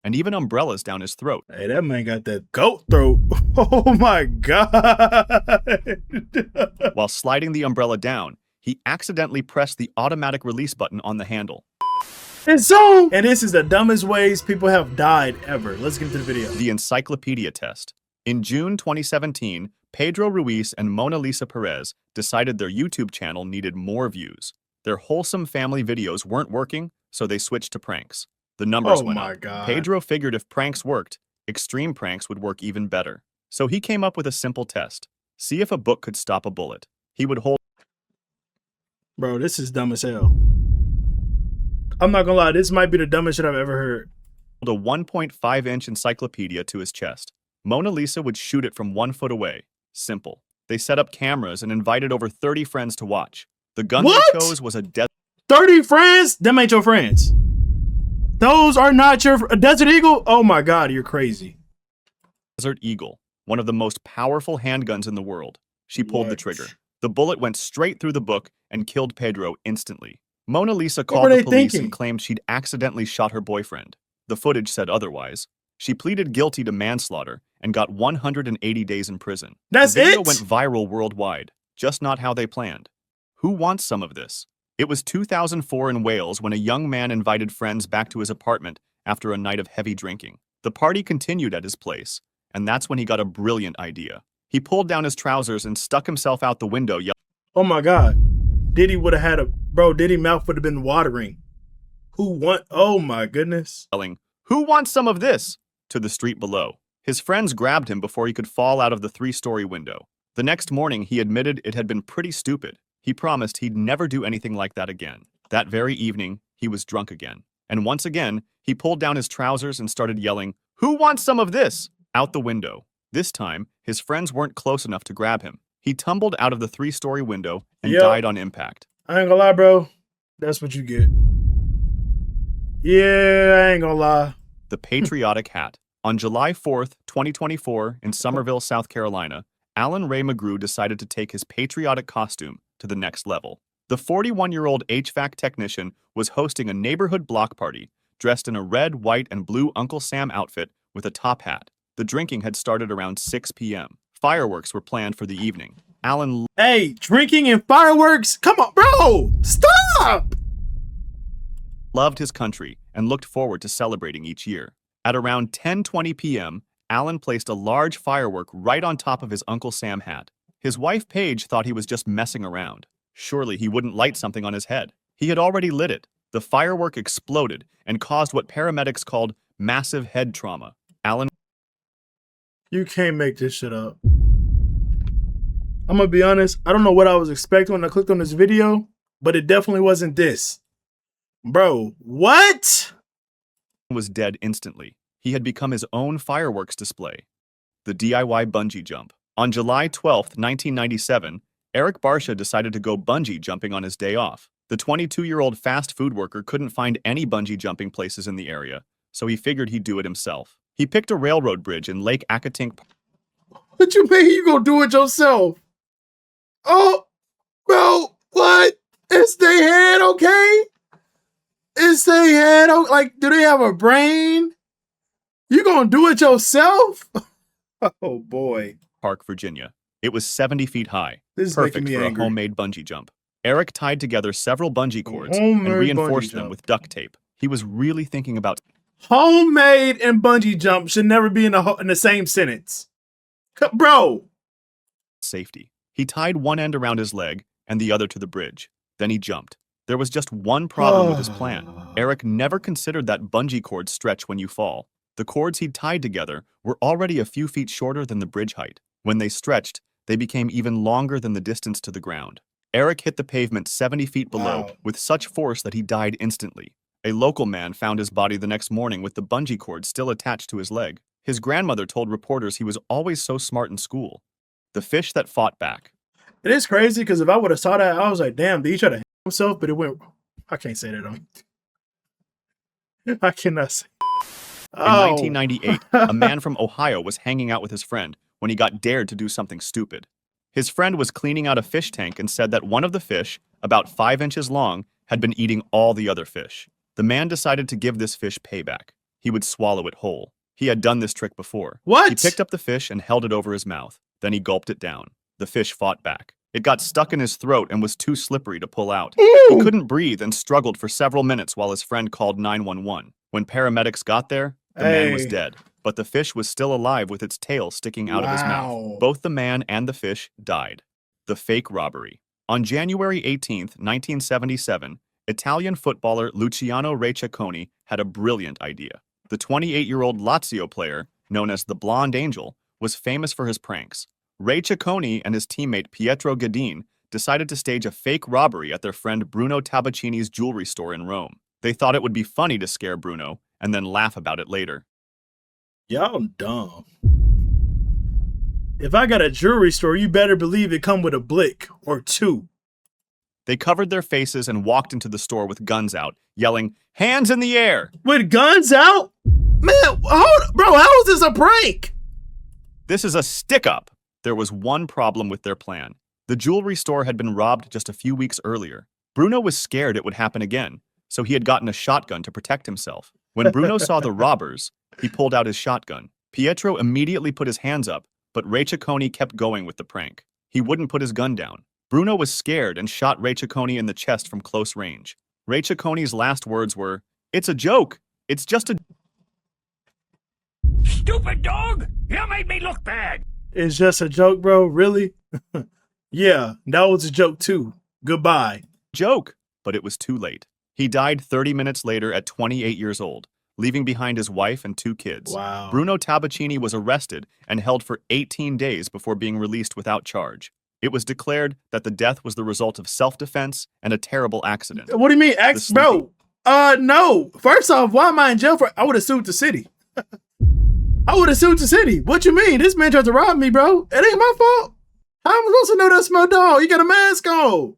and even umbrellas down his throat. Hey, that man got that goat throat. Oh my God. While sliding the umbrella down, he accidentally pressed the automatic release button on the handle. It's Zoom! And this is the dumbest ways people have died ever. Let's get into the video. The encyclopedia test. In June 2017, Pedro Ruiz and Mona Lisa Perez decided their YouTube channel needed more views. Their wholesome family videos weren't working, so they switched to pranks. The numbers went up. God. Pedro figured if pranks worked, extreme pranks would work even better. So he came up with a simple test. See if a book could stop a bullet. He would hold... Bro, this is dumb as hell. I'm not gonna lie, this might be the dumbest shit I've ever heard. A 1.5-inch encyclopedia to his chest. Mona Lisa would shoot it from 1 foot away. Simple. They set up cameras and invited over 30 friends to watch. The gun they chose was a 30 friends? Them ain't your friends. Those are not your... A Desert Eagle? Oh my God, you're crazy. Desert Eagle, one of the most powerful handguns in the world. She pulled the trigger. The bullet went straight through the book and killed Pedro instantly. Mona Lisa called the police and claimed she'd accidentally shot her boyfriend. The footage said otherwise. She pleaded guilty to manslaughter and got 180 days in prison. That's the video it? went viral worldwide, just not how they planned. Who wants some of this? It was 2004 in Wales when a young man invited friends back to his apartment after a night of heavy drinking. The party continued at his place, and that's when he got a brilliant idea. He pulled down his trousers and stuck himself out the window yelling, "Oh my God. Diddy would have had a... Bro, Diddy mouth would have been watering. Oh my goodness. "Who wants some of this?" to the street below. His friends grabbed him before he could fall out of the 3-story window. The next morning, he admitted it had been pretty stupid. He promised he'd never do anything like that again. That very evening, he was drunk again. And once again, he pulled down his trousers and started yelling, "Who wants some of this?" out the window. This time, his friends weren't close enough to grab him. He tumbled out of the 3-story window and died on impact. I ain't gonna lie, bro. That's what you get. Yeah, I ain't gonna lie. The patriotic hat. On July 4th, 2024, in Summerville, South Carolina, Alan Ray McGrew decided to take his patriotic costume to the next level. The 41-year-old HVAC technician was hosting a neighborhood block party, dressed in a red, white, and blue Uncle Sam outfit with a top hat. The drinking had started around 6 p.m. Fireworks were planned for the evening. Alan... Hey, drinking and fireworks? Come on, bro! Stop! ...loved his country and looked forward to celebrating each year. At around 10:20 p.m., Alan placed a large firework right on top of his Uncle Sam hat. His wife, Paige, thought he was just messing around. Surely he wouldn't light something on his head. He had already lit it. The firework exploded and caused what paramedics called massive head trauma. Alan... You can't make this shit up. I'm gonna be honest, I don't know what I was expecting when I clicked on this video, but it definitely wasn't this. Bro, what? ...was dead instantly. He had become his own fireworks display. The DIY bungee jump. On July 12, 1997, Eric Barsha decided to go bungee jumping on his day off. The 22-year-old fast food worker couldn't find any bungee jumping places in the area, so he figured he'd do it himself. He picked a railroad bridge in Lake Accotink. What you mean you gonna do it yourself? Oh, bro, what? It's their head, okay? It's their head, like, do they have a brain? You gonna do it yourself? Oh boy. Park, Virginia. It was 70 feet high. This is perfect making me for angry. a homemade bungee jump. Eric tied together several bungee cords and reinforced them with duct tape. He was really thinking about... Homemade and bungee jump should never be in the same sentence. Bro. Safety. He tied one end around his leg and the other to the bridge. Then he jumped. There was just one problem with his plan. Eric never considered that bungee cords stretch when you fall. The cords he'd tied together were already a few feet shorter than the bridge height. When they stretched, they became even longer than the distance to the ground. Eric hit the pavement 70 feet below with such force that he died instantly. A local man found his body the next morning with the bungee cord still attached to his leg. His grandmother told reporters he was always so smart in school. The fish that fought back. It is crazy because if I would have saw that, I was like, damn, did he try to hit himself? But it went... I can't say that on... I cannot say... In 1998, a man from Ohio was hanging out with his friend when he got dared to do something stupid. His friend was cleaning out a fish tank and said that one of the fish, about 5 inches long, had been eating all the other fish. The man decided to give this fish payback. he would swallow it whole. He had done this trick before. What? He picked up the fish and held it over his mouth. Then he gulped it down. The fish fought back. It got stuck in his throat and was too slippery to pull out. He couldn't breathe and struggled for several minutes while his friend called 911. When paramedics got there, the man was dead, but the fish was still alive with its tail sticking out of his mouth. Both the man and the fish died. The fake robbery. On January 18th, 1977, Italian footballer Luciano Ciccone had a brilliant idea. The 28-year-old Lazio player, known as the Blonde Angel, was famous for his pranks. Ciccone and his teammate Pietro Gadin decided to stage a fake robbery at their friend Bruno Tabacini's jewelry store in Rome. They thought it would be funny to scare Bruno and then laugh about it later. Y'all dumb. If I got a jewelry store, you better believe it come with a blick or two. They covered their faces and walked into the store with guns out, yelling, "Hands in the air!" With guns out? Man, bro, how is this a prank? This is a stick-up. There was one problem with their plan. The jewelry store had been robbed just a few weeks earlier. Bruno was scared it would happen again, so he had gotten a shotgun to protect himself. When Bruno saw the robbers, he pulled out his shotgun. Pietro immediately put his hands up, but Ciccone kept going with the prank. He wouldn't put his gun down. Bruno was scared and shot Ciccone in the chest from close range. Ciccone's last words were, "It's a joke. It's just a..." Stupid dog! You made me look bad! It's just a joke, bro? Really? Yeah, that was a joke too. Goodbye. Joke. But it was too late. He died 30 minutes later at 28 years old, leaving behind his wife and 2 kids. Wow. Bruno Tabacini was arrested and held for 18 days before being released without charge. It was declared that the death was the result of self-defense and a terrible accident. What do you mean, bro? No. First off, why am I in jail for? I would have sued the city. I would have sued the city. What you mean? This man tried to rob me, bro. It ain't my fault. How am I supposed to know that's my dog? You got a mask on.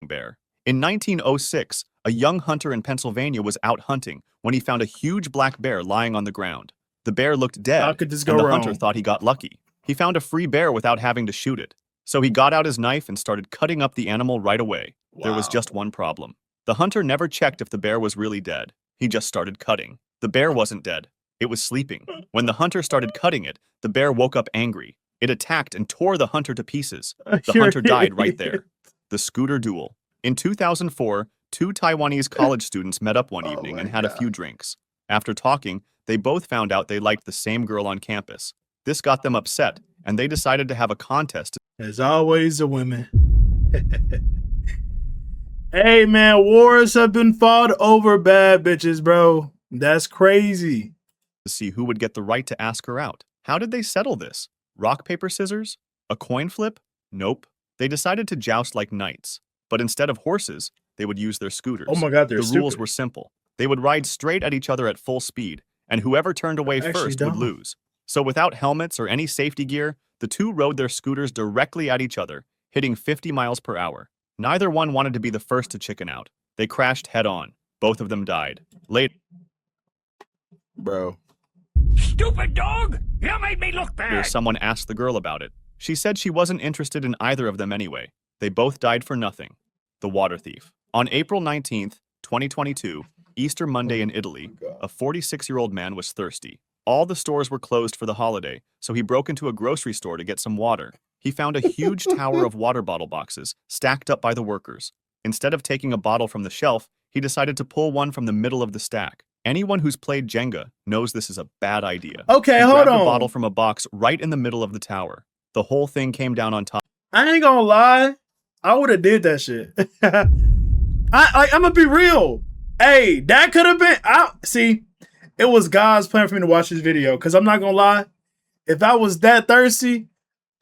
Bear. In 1906, a young hunter in Pennsylvania was out hunting when he found a huge black bear lying on the ground. The bear looked dead, How could this go and the wrong? hunter thought he got lucky. He found a free bear without having to shoot it. So he got out his knife and started cutting up the animal right away. There was just one problem. The hunter never checked if the bear was really dead. He just started cutting. The bear wasn't dead. It was sleeping. When the hunter started cutting it, the bear woke up angry. It attacked and tore the hunter to pieces. The hunter died right there. The scooter duel. In 2004, 2 Taiwanese college students met up one evening and had a few drinks. After talking, they both found out they liked the same girl on campus. This got them upset, and they decided to have a contest. As always, the women. Hey, man, wars have been fought over bad bitches, bro. That's crazy. To see who would get the right to ask her out. How did they settle this? Rock, paper, scissors? A coin flip? Nope. They decided to joust like knights, but instead of horses, they would use their scooters. Oh my God, they're The rules were simple. They would ride straight at each other at full speed, and whoever turned away first would lose. So without helmets or any safety gear, the two rode their scooters directly at each other, hitting 50 miles per hour. Neither one wanted to be the first to chicken out. They crashed head-on. Both of them died. Later, Bro. Stupid dog! You made me look bad! someone asked the girl about it. She said she wasn't interested in either of them anyway. They both died for nothing. The water thief. On April 19th, 2022, Easter Monday in Italy, a 46-year-old man was thirsty. All the stores were closed for the holiday, so he broke into a grocery store to get some water. He found a huge tower of water bottle boxes stacked up by the workers. Instead of taking a bottle from the shelf, he decided to pull one from the middle of the stack. Anyone who's played Jenga knows this is a bad idea. Okay, He hold grabbed on. a bottle from a box right in the middle of the tower. The whole thing came down on top. I ain't gonna lie. I would have did that shit. I'm gonna be real. Hey, that could have been. See, it was God's plan for me to watch this video. Cause I'm not gonna lie. If I was that thirsty,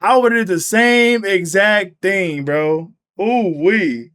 I would have did the same exact thing, bro. Ooh wee.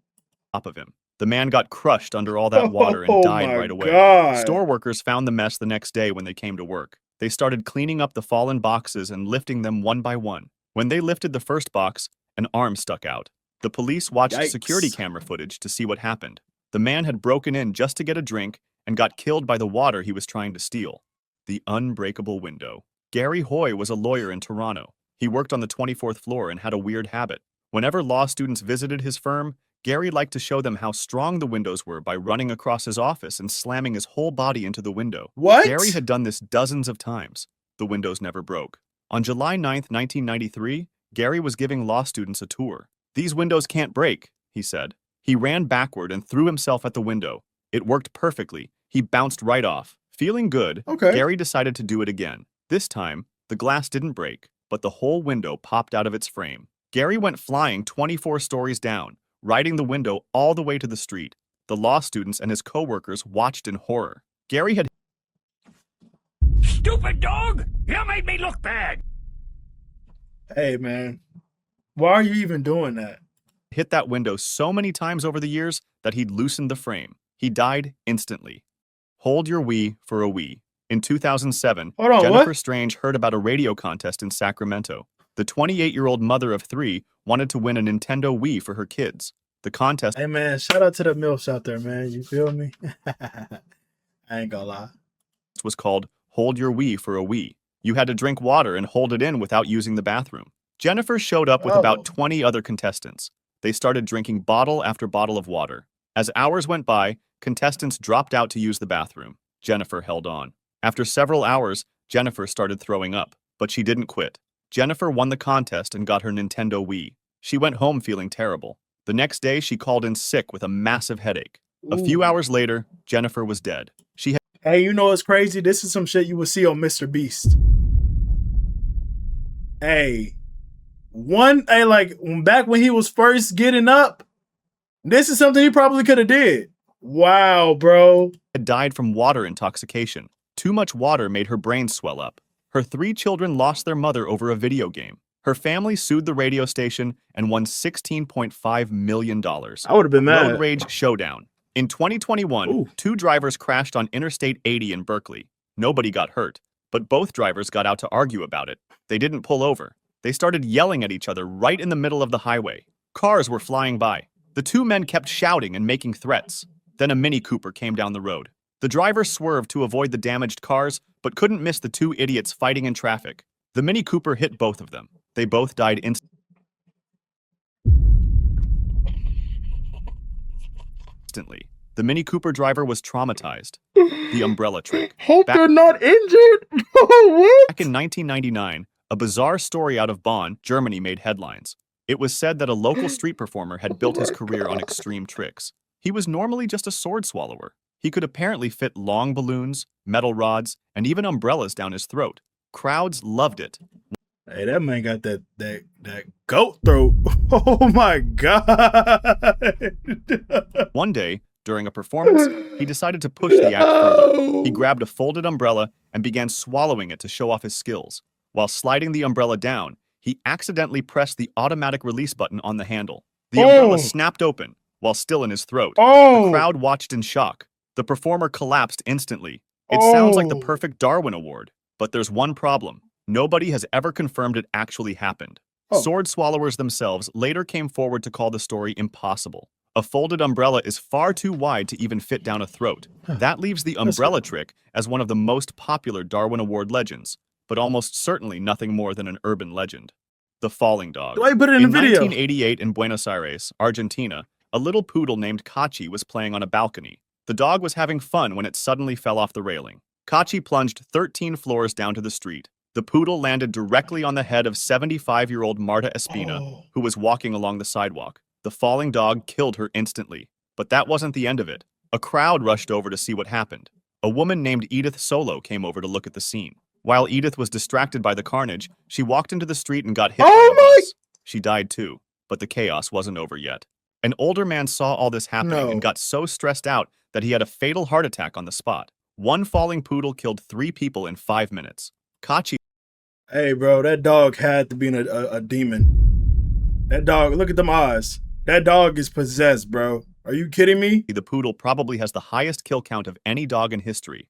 Top of him. The man got crushed under all that water and Oh died my right away. God. Store workers found the mess the next day when they came to work. They started cleaning up the fallen boxes and lifting them one by one. When they lifted the first box, an arm stuck out. The police watched Yikes. security camera footage to see what happened. The man had broken in just to get a drink and got killed by the water he was trying to steal. The unbreakable window. Gary Hoy was a lawyer in Toronto. He worked on the 24th floor and had a weird habit. Whenever law students visited his firm, Gary liked to show them how strong the windows were by running across his office and slamming his whole body into the window. What? Gary had done this dozens of times. The windows never broke. On July 9th, 1993, Gary was giving law students a tour. "These windows can't break," he said. He ran backward and threw himself at the window. It worked perfectly. He bounced right off. Feeling good, Okay. Gary decided to do it again. This time, the glass didn't break, but the whole window popped out of its frame. Gary went flying 24 stories down, riding the window all the way to the street. The law students and his co-workers watched in horror. Gary had Stupid dog! You made me look bad! Hey, man. Why are you even doing that? hit that window so many times over the years that he'd loosened the frame. He died instantly. Hold your Wii for a Wii. In 2007, Hold on, Jennifer what? Strange heard about a radio contest in Sacramento. The 28-year-old mother of 3 wanted to win a Nintendo Wii for her kids. The contest Hey, man, shout out to the MILFs out there, man. You feel me? I ain't gonna lie. was called Hold Your Wii for a Wii. You had to drink water and hold it in without using the bathroom. Jennifer showed up with Oh. about 20 other contestants. They started drinking bottle after bottle of water. As hours went by, contestants dropped out to use the bathroom. Jennifer held on. After several hours, Jennifer started throwing up, but she didn't quit. Jennifer won the contest and got her Nintendo Wii. She went home feeling terrible. The next day, she called in sick with a massive headache. A few Ooh. hours later, Jennifer was dead. She had Hey, you know what's crazy? This is some shit you would see on Mr. Beast. Hey, back when he was first getting up, this is something he probably could have did. Wow, bro. died from water intoxication. Too much water made her brain swell up. Her 3 children lost their mother over a video game. Her family sued the radio station and won $16.5 million. I would have been mad. Road Rage Showdown. In 2021, Ooh. 2 drivers crashed on Interstate 80 in Berkeley. Nobody got hurt, but both drivers got out to argue about it. They didn't pull over. They started yelling at each other right in the middle of the highway. Cars were flying by. The 2 men kept shouting and making threats. Then a Mini Cooper came down the road. The driver swerved to avoid the damaged cars, but couldn't miss the 2 idiots fighting in traffic. The Mini Cooper hit both of them. They both died instantly. The Mini Cooper driver was traumatized. The umbrella trick. Hope Back- they're not injured. What? Back in 1999, a bizarre story out of Bonn, Germany made headlines. It was said that a local street performer had built his career on extreme tricks. He was normally just a sword swallower. He could apparently fit long balloons, metal rods, and even umbrellas down his throat. Crowds loved it. Hey, that man got that goat throat. Oh my god. One day, during a performance, he decided to push the act further. He grabbed a folded umbrella and began swallowing it to show off his skills. While sliding the umbrella down, he accidentally pressed the automatic release button on the handle. The umbrella snapped open while still in his throat. The crowd watched in shock. The performer collapsed instantly. It sounds like the perfect Darwin Award, but there's one problem. Nobody has ever confirmed it actually happened. Sword swallowers themselves later came forward to call the story impossible. A folded umbrella is far too wide to even fit down a throat. That leaves the umbrella trick as one of the most popular Darwin Award legends, but almost certainly nothing more than an urban legend. The falling dog. Why you put it in the video? 1988 in Buenos Aires, Argentina, a little poodle named Kachi was playing on a balcony. The dog was having fun when it suddenly fell off the railing. Kachi plunged 13 floors down to the street. The poodle landed directly on the head of 75-year-old Marta Espina, who was walking along the sidewalk. The falling dog killed her instantly. But that wasn't the end of it. A crowd rushed over to see what happened. A woman named Edith Solo came over to look at the scene. While Edith was distracted by the carnage, she walked into the street and got hit by a bus. She died too, but the chaos wasn't over yet. An older man saw all this happening and got so stressed out that he had a fatal heart attack on the spot. One falling poodle killed 3 people in 5 minutes. Kachi. Hey, bro, that dog had to be a demon. That dog, look at them eyes. That dog is possessed, bro. Are you kidding me? The poodle probably has the highest kill count of any dog in history.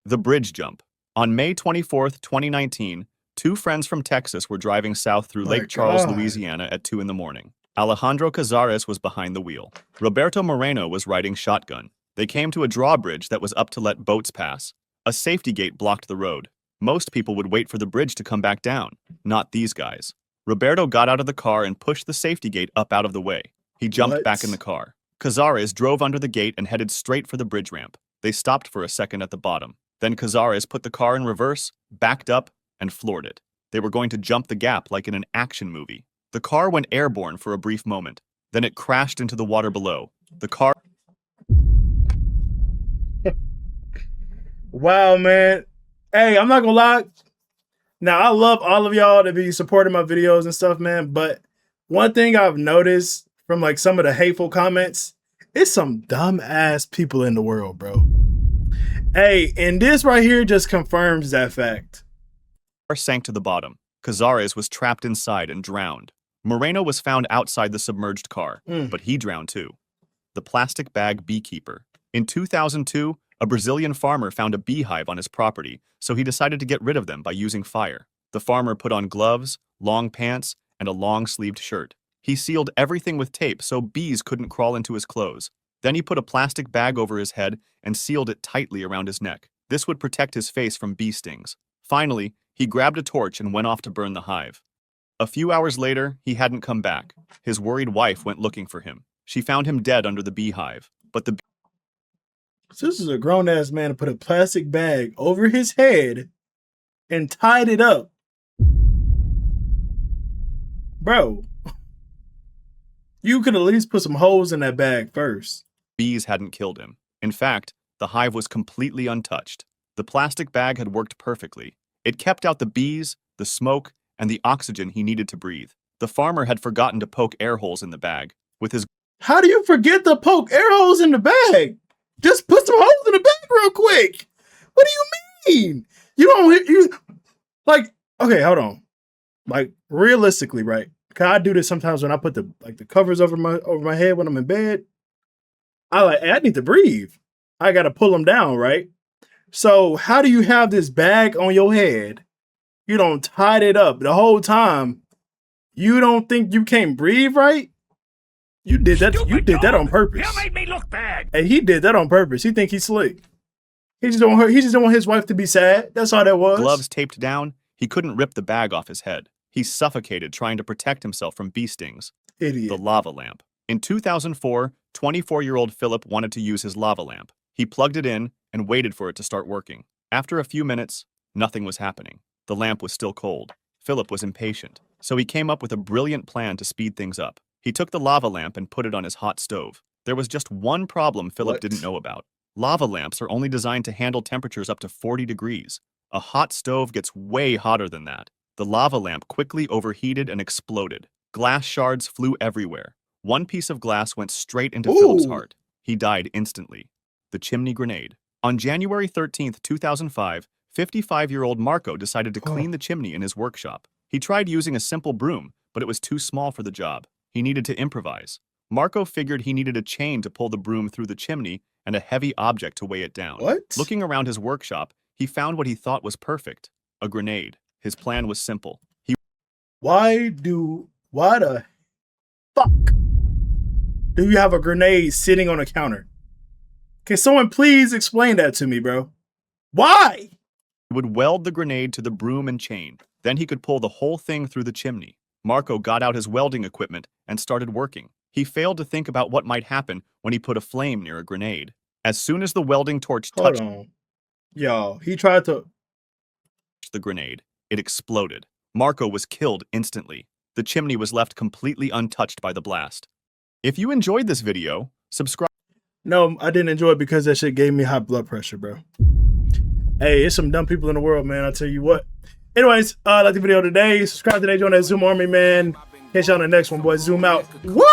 The bridge jump. On May 24th, 2019, 2 friends from Texas were driving south through Lake Charles, Louisiana at 2 in the morning. Alejandro Cazares was behind the wheel. Roberto Moreno was riding shotgun. They came to a drawbridge that was up to let boats pass. A safety gate blocked the road. Most people would wait for the bridge to come back down. Not these guys. Roberto got out of the car and pushed the safety gate up out of the way. He jumped What? back in the car. Cazares drove under the gate and headed straight for the bridge ramp. They stopped for a second at the bottom. Then Cazares put the car in reverse, backed up, and floored it. They were going to jump the gap like in an action movie. The car went airborne for a brief moment. Then it crashed into the water below. The car... Wow, man. Hey, I'm not gonna lie. Now, I love all of y'all to be supporting my videos and stuff, man. But one thing I've noticed from like some of the hateful comments, it's some dumb ass people in the world, bro. Hey, and this right here just confirms that fact. car sank to the bottom. Cazares was trapped inside and drowned. Moreno was found outside the submerged car, but he drowned too. The plastic bag beekeeper. In 2002, a Brazilian farmer found a beehive on his property, so he decided to get rid of them by using fire. The farmer put on gloves, long pants, and a long-sleeved shirt. He sealed everything with tape so bees couldn't crawl into his clothes. Then he put a plastic bag over his head and sealed it tightly around his neck. This would protect his face from bee stings. Finally, he grabbed a torch and went off to burn the hive. A few hours later, he hadn't come back. His worried wife went looking for him. She found him dead under the beehive, but the... So this is a grown-ass man to put a plastic bag over his head and tied it up. Bro, you could at least put some holes in that bag first. bees hadn't killed him. In fact, the hive was completely untouched. The plastic bag had worked perfectly. It kept out the bees, the smoke, and the oxygen he needed to breathe. The farmer had forgotten to poke air holes in the bag. With his... How do you forget to poke air holes in the bag? Just put some holes in the bag real quick. What do you mean? You don't, like, okay, hold on. Like, realistically, right? Cause I do this sometimes when I put the covers over my head when I'm in bed. I need to breathe. I gotta pull them down, right? So how do you have this bag on your head? You don't tied it up the whole time. You don't think you can't breathe, right? You did that. You did that on purpose. You made me look bad. And he did that on purpose. He think he's slick. He just don't want his wife to be sad. That's all that was. gloves taped down, he couldn't rip the bag off his head. He suffocated trying to protect himself from bee stings. Idiot. The lava lamp. In 2004, 24-year-old Philip wanted to use his lava lamp. He plugged it in and waited for it to start working. After a few minutes, nothing was happening. The lamp was still cold. Philip was impatient, so he came up with a brilliant plan to speed things up. He took the lava lamp and put it on his hot stove. There was just one problem Philip didn't know about. Lava lamps are only designed to handle temperatures up to 40 degrees. A hot stove gets way hotter than that. The lava lamp quickly overheated and exploded. Glass shards flew everywhere. One piece of glass went straight into Philip's heart. He died instantly. The chimney grenade. On January 13th, 2005, 55-year-old Marco decided to clean the chimney in his workshop. He tried using a simple broom, but it was too small for the job. He needed to improvise. Marco figured he needed a chain to pull the broom through the chimney and a heavy object to weigh it down. Looking around his workshop, he found what he thought was perfect, a grenade. His plan was simple. Why the fuck do you have a grenade sitting on a counter? Can someone please explain that to me, bro? Why? He would weld the grenade to the broom and chain. Then he could pull the whole thing through the chimney. Marco got out his welding equipment and started working. He failed to think about what might happen when he put a flame near a grenade. As soon as the welding torch touched Y'all, he tried to the grenade, it exploded. Marco was killed instantly. The chimney was left completely untouched by the blast. If you enjoyed this video, subscribe. No, I didn't enjoy it because that shit gave me high blood pressure, bro. Hey, it's some dumb people in the world, man. I tell you what. Anyways, like the video today. Subscribe today. Join that Zoom army, man. Catch you on the next one, boys. Zoom out. Woo!